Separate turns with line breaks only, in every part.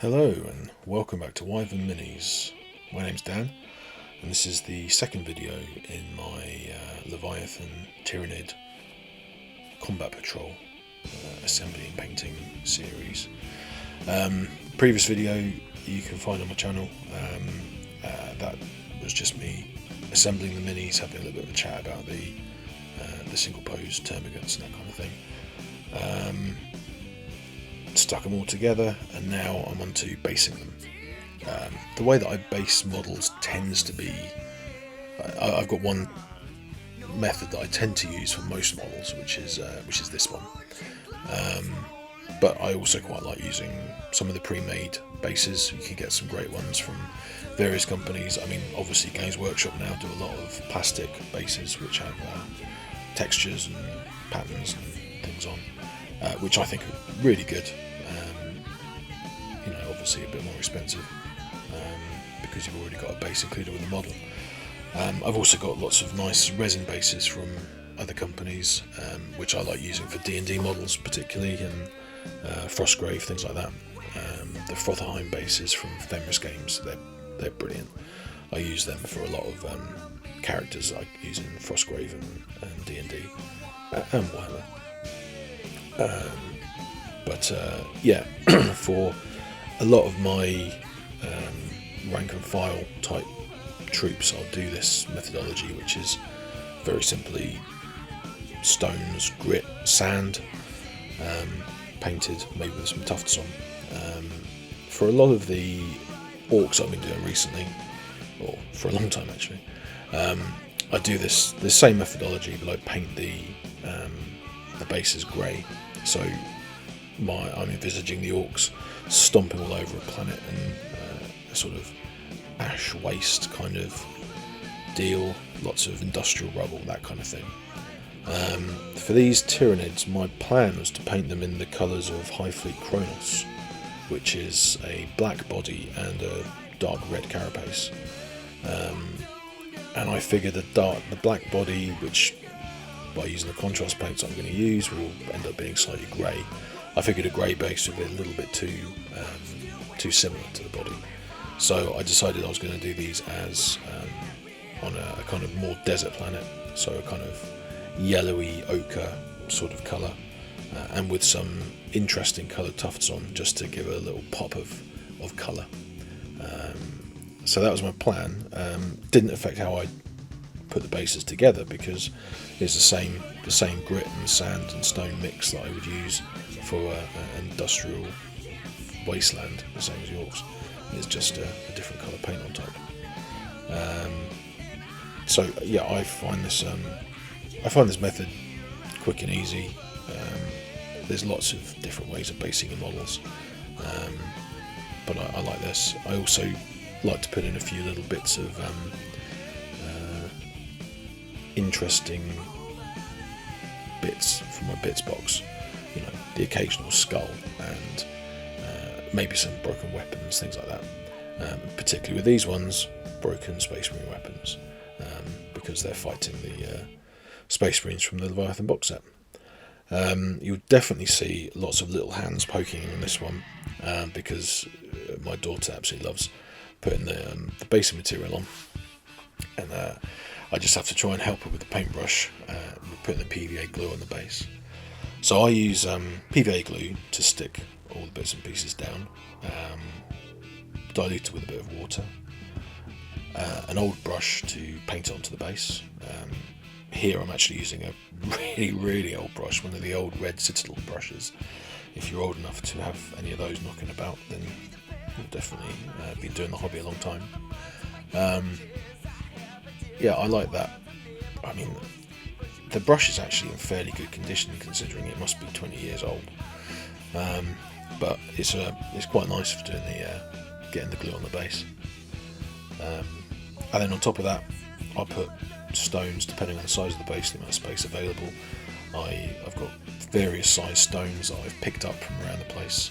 Hello and welcome back to Wyvern Minis. My name's Dan and this is the second video in my Leviathan Tyranid combat patrol assembly and painting series. Previous video you can find on my channel. That was just me assembling the minis, having a little bit of a chat about the single pose termagants and that kind of thing. Stuck them all together and now I'm on to basing them. The way that I base models tends to be, I've got one method that I tend to use for most models, which is this one. But I also quite like using some of the pre-made bases. You can get some great ones from various companies. I mean, obviously Games Workshop now do a lot of plastic bases which have textures and patterns and things on, which I think are really good. Obviously a bit more expensive because you've already got a base included with the model. I've also got lots of nice resin bases from other companies, which I like using for D&D models particularly, and Frostgrave, things like that. The Frotherheim bases from Fenris Games, they're brilliant. I use them for a lot of characters I use in Frostgrave and D&D and Warhammer. Yeah, for a lot of my rank and file type troops, I'll do this methodology, which is very simply stones, grit, sand, painted, maybe with some tufts on. For a lot of the orcs I've been doing recently, or for a long time actually, I do this same methodology, but I paint the bases grey. So I'm envisaging the orcs stomping all over a planet and a sort of ash waste kind of deal, lots of industrial rubble, that kind of thing. For these Tyranids, my plan was to paint them in the colours of Highfleet Kronos, which is a black body and a dark red carapace. And I figured the black body, which by using the contrast paints I'm going to use, will end up being slightly grey. I figured a grey base would be a little bit too similar to the body, so I decided I was going to do these as on a kind of more desert planet, so a kind of yellowy ochre sort of colour, and with some interesting coloured tufts on, just to give it a little pop of colour. So that was my plan. Didn't affect how I put the bases together, because it's the same grit and sand and stone mix that I would use for an industrial wasteland, the same as the orcs. It's just a different colour paint on top. So yeah, I find this method quick and easy. There's lots of different ways of basing your models, but I like this. I also like to put in a few little bits of interesting bits from my bits box, the occasional skull and maybe some broken weapons, things like that, particularly with these ones, broken Space Marine weapons, because they're fighting the Space Marines from the Leviathan box set. You'll definitely see lots of little hands poking in this one, because my daughter absolutely loves putting the basing material on, and I just have to try and help her with the paintbrush, putting the PVA glue on the base. So I use PVA glue to stick all the bits and pieces down, diluted with a bit of water, an old brush to paint it onto the base. Here I'm actually using a really old brush, one of the old red Citadel brushes. If you're old enough to have any of those knocking about, then you've definitely been doing the hobby a long time. Yeah, I like that. I mean, the brush is actually in fairly good condition, considering it must be 20 years old. But it's quite nice for doing getting the glue on the base. And then on top of that, I put stones, depending on the size of the base, the amount of space available. I've got various size stones that I've picked up from around the place.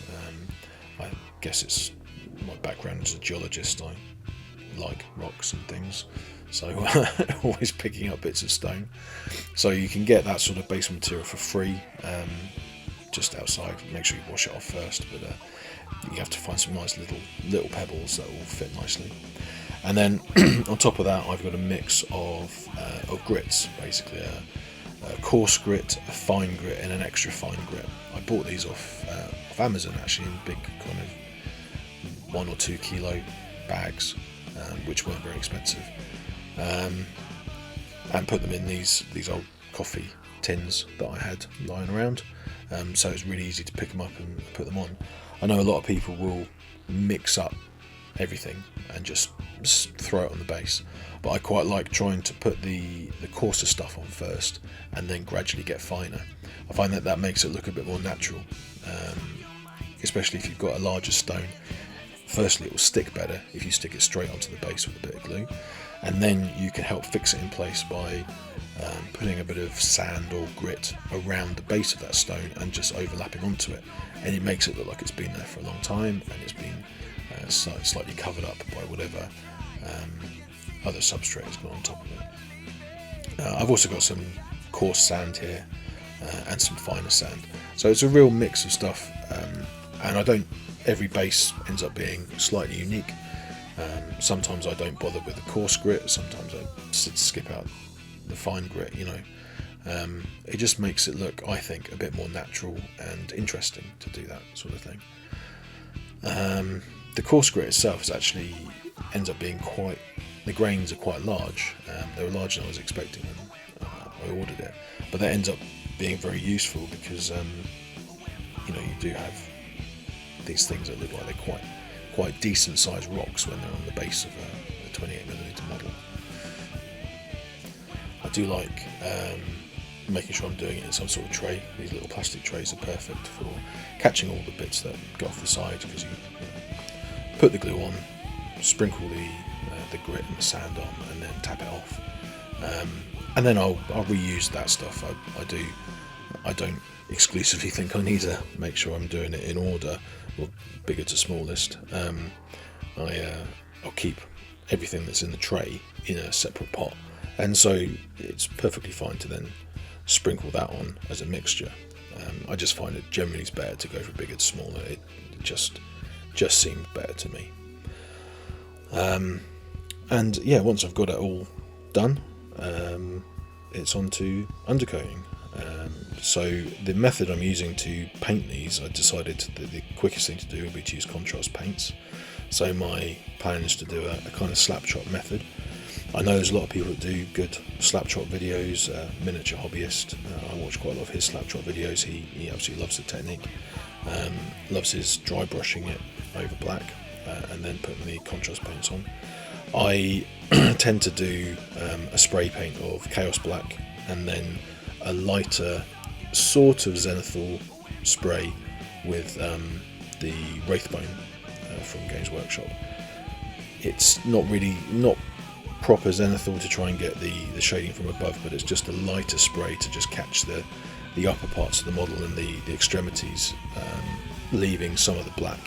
I guess it's my background as a geologist. I like rocks and things, so always picking up bits of stone. So you can get that sort of base material for free just outside. Make sure you wash it off first, but you have to find some nice little pebbles that will fit nicely. And then on top of that, I've got a mix of grits, basically a coarse grit, a fine grit, and an extra fine grit. I bought these off Amazon actually, in big kind of 1 or 2 kilo bags, which weren't very expensive, and put them in these old coffee tins that I had lying around, so it's really easy to pick them up and put them on. I know a lot of people will mix up everything and just throw it on the base, but I quite like trying to put the coarser stuff on first and then gradually get finer. I find that makes it look a bit more natural, especially if you've got a larger stone. Firstly, it will stick better if you stick it straight onto the base with a bit of glue, and then you can help fix it in place by putting a bit of sand or grit around the base of that stone and just overlapping onto it, and it makes it look like it's been there for a long time and it's been slightly covered up by whatever other substrate has gone on top of it. I've also got some coarse sand here and some finer sand, so it's a real mix of stuff, and every base ends up being slightly unique. Sometimes I don't bother with the coarse grit, sometimes I skip out the fine grit, it just makes it look, I think, a bit more natural and interesting to do that sort of thing. The coarse grit itself ends up being the grains are quite large. They were larger than I was expecting when I ordered it, but that ends up being very useful because you do have these things that look like they're quite decent sized rocks when they're on the base of a 28mm model. I do like making sure I'm doing it in some sort of tray. These little plastic trays are perfect for catching all the bits that go off the side, because you put the glue on, sprinkle the grit and the sand on, and then tap it off, and then I'll reuse that stuff. I don't exclusively think I need to make sure I'm doing it in order, or bigger to smallest. I'll keep everything that's in the tray in a separate pot, and so it's perfectly fine to then sprinkle that on as a mixture. I just find it generally is better to go from bigger to smaller. It just seemed better to me. And yeah, once I've got it all done, it's on to undercoating. So the method I'm using to paint these, I decided that the quickest thing to do would be to use contrast paints. So my plan is to do a kind of slap chop method. I know there's a lot of people that do good slap chop videos. Miniature hobbyist, I watch quite a lot of his slap chop videos. He absolutely loves the technique. Loves his dry brushing it over black and then putting the contrast paints on. I tend to do a spray paint of Chaos Black and then a lighter sort of zenithal spray with the Wraithbone from Games Workshop. It's not proper zenithal to try and get the shading from above, but it's just a lighter spray to just catch the upper parts of the model and the extremities, leaving some of the black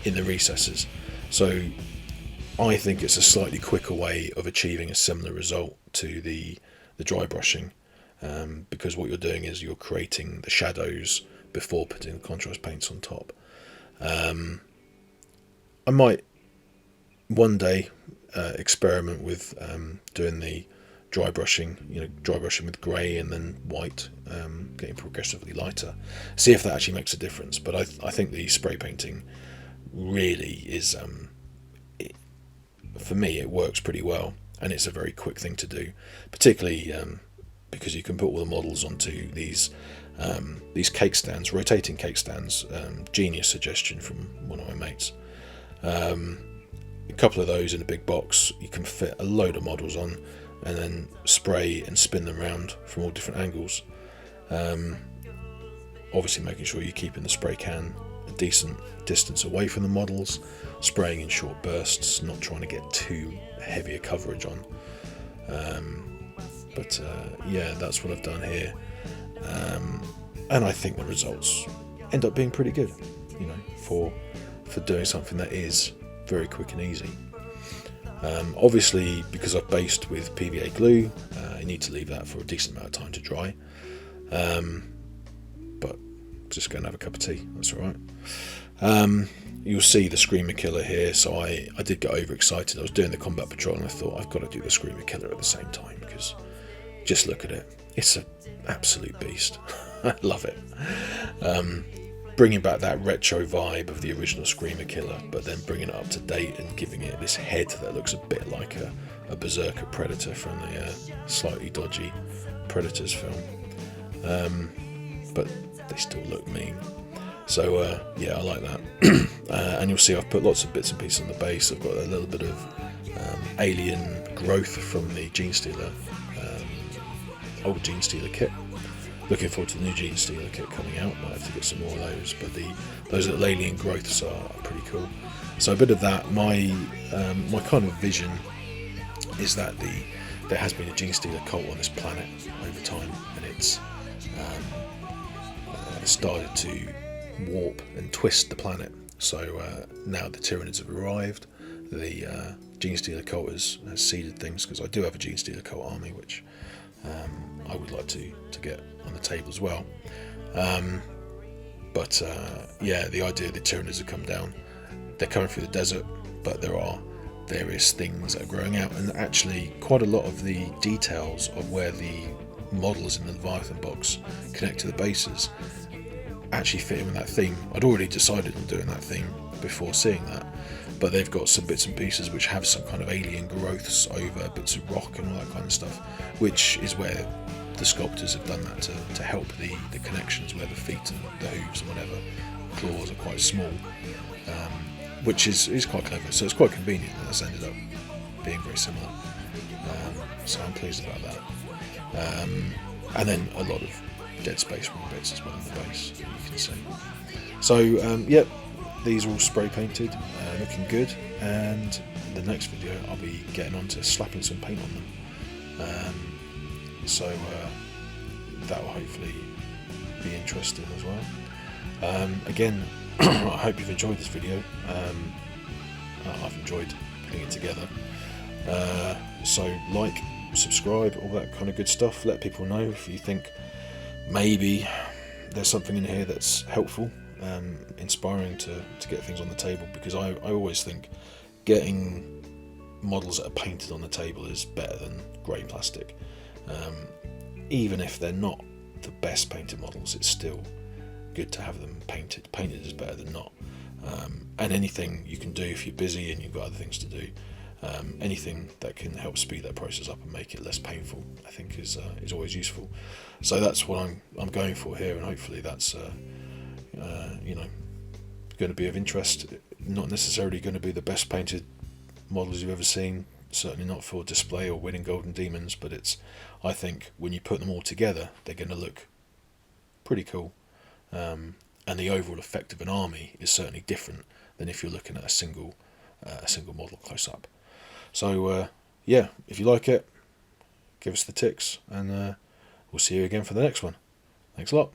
in the recesses. So I think it's a slightly quicker way of achieving a similar result to the dry brushing, because what you're doing is you're creating the shadows before putting the contrast paints on top. I might one day experiment with doing the dry brushing with grey and then white, getting progressively lighter, see if that actually makes a difference. But I think the spray painting really is, for me, it works pretty well, and it's a very quick thing to do, particularly because you can put all the models onto these cake stands, rotating cake stands. Genius suggestion from one of my mates. A couple of those in a big box, you can fit a load of models on and then spray and spin them around from all different angles. Obviously making sure you're keeping the spray can a decent distance away from the models, spraying in short bursts, not trying to get too heavy a coverage on. But yeah, that's what I've done here, and I think the results end up being pretty good, for doing something that is very quick and easy. Obviously, because I've based with PVA glue, you need to leave that for a decent amount of time to dry, but just go and have a cup of tea. That's all right. You'll see the Screamer Killer here. So I did get overexcited. I was doing the Combat Patrol and I thought I've got to do the Screamer Killer at the same time, because just look at it. It's an absolute beast. I love it. Bringing back that retro vibe of the original Screamer Killer, but then bringing it up to date and giving it this head that looks a bit like a Berserker Predator from the slightly dodgy Predators film. But they still look mean. So yeah, I like that. And you'll see I've put lots of bits and pieces on the base. I've got a little bit of alien growth from the Genestealer, old Genestealer kit. Looking forward to the new Genestealer kit coming out. Might have to get some more of those, but those little alien growths are pretty cool. So a bit of that. My kind of vision is that there has been a Genestealer cult on this planet over time, and it's started to warp and twist the planet. So now the Tyranids have arrived. The Genestealer cult has seeded things, because I do have a Genestealer cult army, which I would like to get on the table as well. But yeah, the idea the Tyranids have come down. They're coming through the desert, but there are various things that are growing out, and actually quite a lot of the details of where the models in the Leviathan box connect to the bases actually fit in with that theme. I'd already decided on doing that theme before seeing that, but they've got some bits and pieces which have some kind of alien growths over bits of rock and all that kind of stuff, which is where the sculptors have done that to help the connections where the feet and the hooves and whatever claws are quite small, which is quite clever. So it's quite convenient that that's ended up being very similar. So I'm pleased about that. And then a lot of Dead Space Room bits as well on the base, you can see. So yep, these are all spray painted, looking good, and the next video I'll be getting on to slapping some paint on them. So that will hopefully be interesting as well. Again, I hope you've enjoyed this video. I've enjoyed putting it together. So like, subscribe, all that kind of good stuff. Let people know if you think maybe there's something in here that's helpful, inspiring to get things on the table, because I always think getting models that are painted on the table is better than grey plastic. Even if they're not the best painted models, it's still good to have them painted. Painted is better than not. And anything you can do if you're busy and you've got other things to do, anything that can help speed that process up and make it less painful, I think is always useful. So that's what I'm going for here, and hopefully that's going to be of interest. Not necessarily going to be the best painted models you've ever seen, certainly not for display or winning golden demons, but I think when you put them all together, they're going to look pretty cool, and the overall effect of an army is certainly different than if you're looking at a single model close up. So yeah, if you like it, give us the ticks, and we'll see you again for the next one. Thanks a lot.